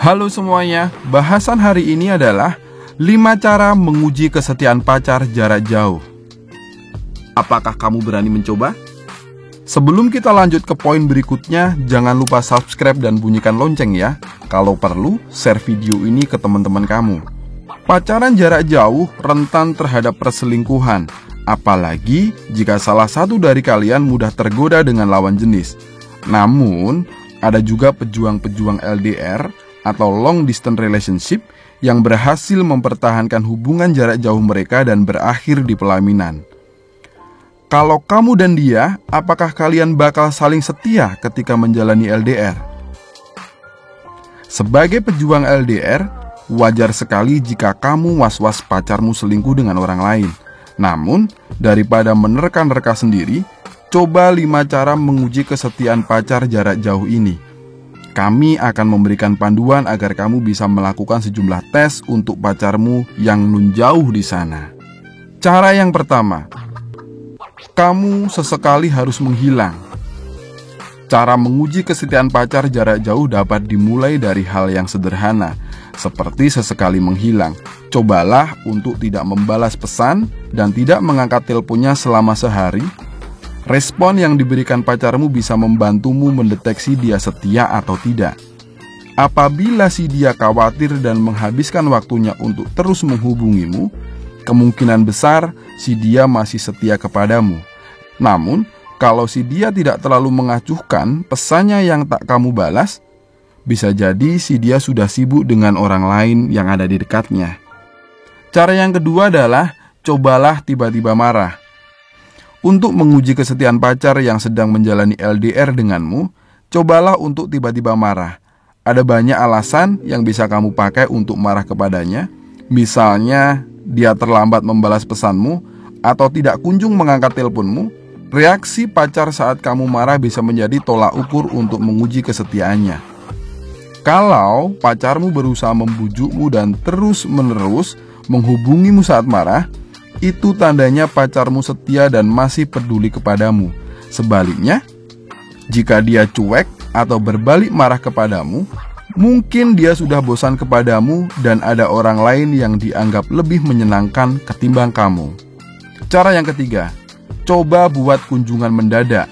Halo semuanya, bahasan hari ini adalah 5 cara menguji kesetiaan pacar jarak jauh. Apakah kamu berani mencoba? Sebelum kita lanjut ke poin berikutnya, jangan lupa subscribe dan bunyikan lonceng ya. Kalau perlu, share video ini ke teman-teman kamu. Pacaran jarak jauh rentan terhadap perselingkuhan, apalagi jika salah satu dari kalian mudah tergoda dengan lawan jenis. Namun, ada juga pejuang-pejuang LDR atau long distance relationship yang berhasil mempertahankan hubungan jarak jauh mereka dan berakhir di pelaminan. Kalau kamu dan dia, apakah kalian bakal saling setia ketika menjalani LDR? Sebagai pejuang LDR, wajar sekali jika kamu was-was pacarmu selingkuh dengan orang lain. Namun, daripada menerka-nerka sendiri, coba 5 cara menguji kesetiaan pacar jarak jauh ini. Kami akan memberikan panduan agar kamu bisa melakukan sejumlah tes untuk pacarmu yang nun jauh di sana. Cara yang pertama, kamu sesekali harus menghilang. Cara menguji kesetiaan pacar jarak jauh dapat dimulai dari hal yang sederhana, seperti sesekali menghilang. Cobalah untuk tidak membalas pesan dan tidak mengangkat teleponnya selama sehari. Respon yang diberikan pacarmu bisa membantumu mendeteksi dia setia atau tidak. Apabila si dia khawatir dan menghabiskan waktunya untuk terus menghubungimu, kemungkinan besar si dia masih setia kepadamu. Namun, kalau si dia tidak terlalu mengacuhkan pesannya yang tak kamu balas, bisa jadi si dia sudah sibuk dengan orang lain yang ada di dekatnya. Cara yang kedua adalah cobalah tiba-tiba marah. Untuk menguji kesetiaan pacar yang sedang menjalani LDR denganmu, cobalah untuk tiba-tiba marah. Ada banyak alasan yang bisa kamu pakai untuk marah kepadanya. Misalnya, dia terlambat membalas pesanmu atau tidak kunjung mengangkat teleponmu. Reaksi pacar saat kamu marah bisa menjadi tolak ukur untuk menguji kesetiaannya. Kalau pacarmu berusaha membujukmu dan terus-menerus menghubungimu saat marah, itu tandanya pacarmu setia dan masih peduli kepadamu. Sebaliknya, jika dia cuek atau berbalik marah kepadamu, mungkin dia sudah bosan kepadamu dan ada orang lain yang dianggap lebih menyenangkan ketimbang kamu. Cara yang ketiga, coba buat kunjungan mendadak.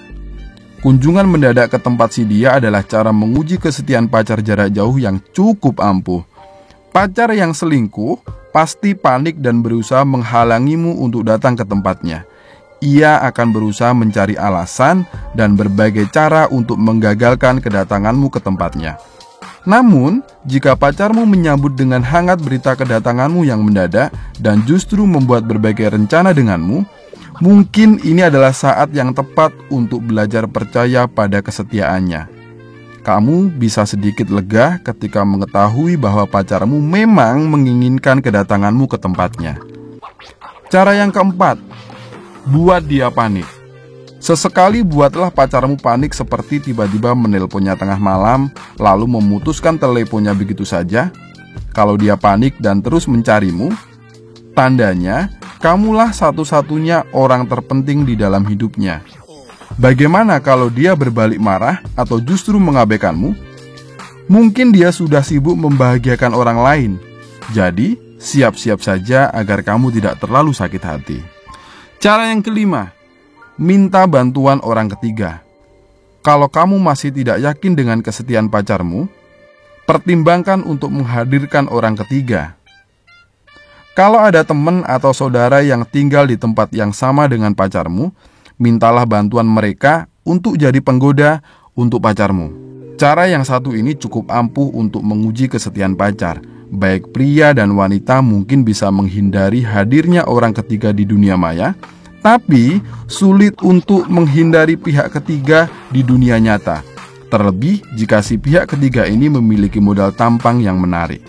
Kunjungan mendadak ke tempat si dia adalah cara menguji kesetiaan pacar jarak jauh yang cukup ampuh. Pacar yang selingkuh pasti panik dan berusaha menghalangimu untuk datang ke tempatnya. Ia akan berusaha mencari alasan dan berbagai cara untuk menggagalkan kedatanganmu ke tempatnya. Namun, jika pacarmu menyambut dengan hangat berita kedatanganmu yang mendadak dan justru membuat berbagai rencana denganmu, mungkin ini adalah saat yang tepat untuk belajar percaya pada kesetiaannya. Kamu bisa sedikit lega ketika mengetahui bahwa pacarmu memang menginginkan kedatanganmu ke tempatnya. Cara yang keempat, buat dia panik. Sesekali buatlah pacarmu panik seperti tiba-tiba menelponnya tengah malam, lalu memutuskan teleponnya begitu saja. Kalau dia panik dan terus mencarimu, tandanya kamulah satu-satunya orang terpenting di dalam hidupnya. Bagaimana kalau dia berbalik marah atau justru mengabaikanmu? Mungkin dia sudah sibuk membahagiakan orang lain. Jadi, siap-siap saja agar kamu tidak terlalu sakit hati. Cara yang kelima, minta bantuan orang ketiga. Kalau kamu masih tidak yakin dengan kesetiaan pacarmu, pertimbangkan untuk menghadirkan orang ketiga. Kalau ada teman atau saudara yang tinggal di tempat yang sama dengan pacarmu, mintalah bantuan mereka untuk jadi penggoda untuk pacarmu. Cara yang satu ini cukup ampuh untuk menguji kesetiaan pacar. Baik pria dan wanita mungkin bisa menghindari hadirnya orang ketiga di dunia maya, tapi sulit untuk menghindari pihak ketiga di dunia nyata. Terlebih jika si pihak ketiga ini memiliki modal tampang yang menarik.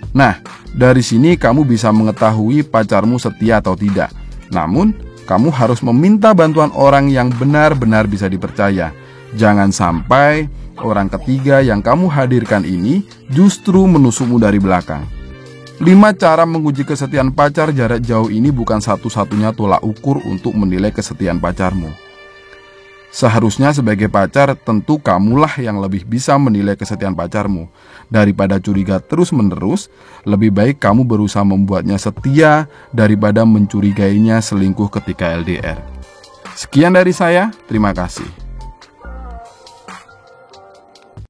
Nah, dari sini kamu bisa mengetahui pacarmu setia atau tidak. Namun, kamu harus meminta bantuan orang yang benar-benar bisa dipercaya. Jangan sampai orang ketiga yang kamu hadirkan ini justru menusukmu dari belakang. 5 cara menguji kesetiaan pacar jarak jauh ini bukan satu-satunya tolak ukur untuk menilai kesetiaan pacarmu. Seharusnya sebagai pacar, tentu kamulah yang lebih bisa menilai kesetiaan pacarmu. Daripada curiga terus-menerus, lebih baik kamu berusaha membuatnya setia daripada mencurigainya selingkuh ketika LDR. Sekian dari saya, terima kasih.